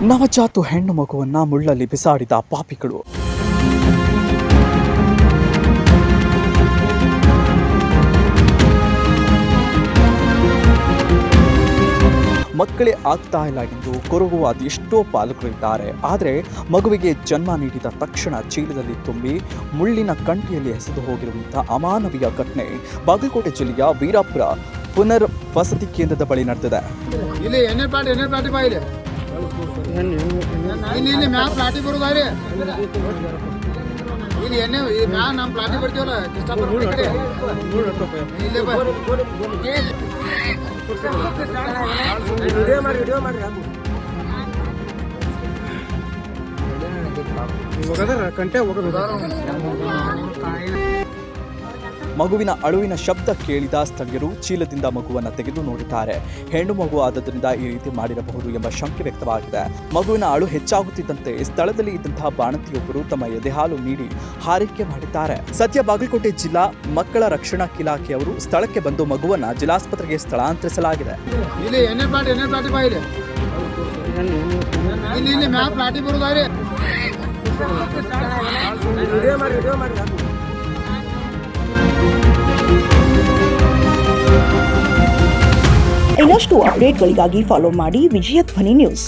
ನವಜಾತು ಹೆಣ್ಣು ಮಗುವನ್ನ ಮುಳ್ಳಲ್ಲಿ ಬಿಸಾಡಿದ ಪಾಪಿಗಳು. ಮಕ್ಕಳೇ ಆಗ್ತಾ ಇಲ್ಲ ಎಂದು ಕೊರಗುವ ಅದೆಷ್ಟೋ ಪಾಲಕರಿದ್ದಾರೆ. ಆದರೆ ಮಗುವಿಗೆ ಜನ್ಮ ನೀಡಿದ ತಕ್ಷಣ ಚೀಲದಲ್ಲಿ ತುಂಬಿ ಮುಳ್ಳಿನ ಕಂಟಿಯಲ್ಲಿ ಎಸೆದು ಹೋಗಿರುವಂತಹ ಅಮಾನವೀಯ ಘಟನೆ ಬಾಗಲಕೋಟೆ ಜಿಲ್ಲೆಯ ವೀರಾಪುರ ಪುನರ್ ವಸತಿ ಕೇಂದ್ರದ ಬಳಿ ನಡೆದಿದೆ. ಮಗುವಿನ ಅಳುವಿನ ಶಬ್ದ ಕೇಳಿದ ಸ್ಥಳೀಯರು ಚೀಲದಿಂದ ಮಗುವನ್ನು ತೆಗೆದು ನೋಡಿದ್ದಾರೆ. ಹೆಣ್ಣು ಮಗು ಆದದ್ರಿಂದ ಈ ರೀತಿ ಮಾಡಿರಬಹುದು ಎಂಬ ಶಂಕೆ ವ್ಯಕ್ತವಾಗಿದೆ. ಮಗುವಿನ ಅಳು ಹೆಚ್ಚಾಗುತ್ತಿದ್ದಂತೆ ಸ್ಥಳದಲ್ಲಿ ಇದ್ದಂತಹ ಬಾಣಂತಿಯೊಬ್ಬರು ತಮ್ಮ ಎದೆಹಾಲು ನೀಡಿ ಹಾರೈಕೆ ಮಾಡಿದ್ದಾರೆ. ಸದ್ಯ ಬಾಗಲಕೋಟೆ ಜಿಲ್ಲಾ ಮಕ್ಕಳ ರಕ್ಷಣಾ ಇಲಾಖೆಯವರು ಸ್ಥಳಕ್ಕೆ ಬಂದು ಮಗುವನ್ನ ಜಿಲ್ಲಾಸ್ಪತ್ರೆಗೆ ಸ್ಥಳಾಂತರಿಸಲಾಗಿದೆ. ಇನ್ನಷ್ಟು ಅಪ್ಡೇಟ್ಗಳಿಗಾಗಿ ಫಾಲೋ ಮಾಡಿ ವಿಜಯ ಧ್ವನಿ ನ್ಯೂಸ್.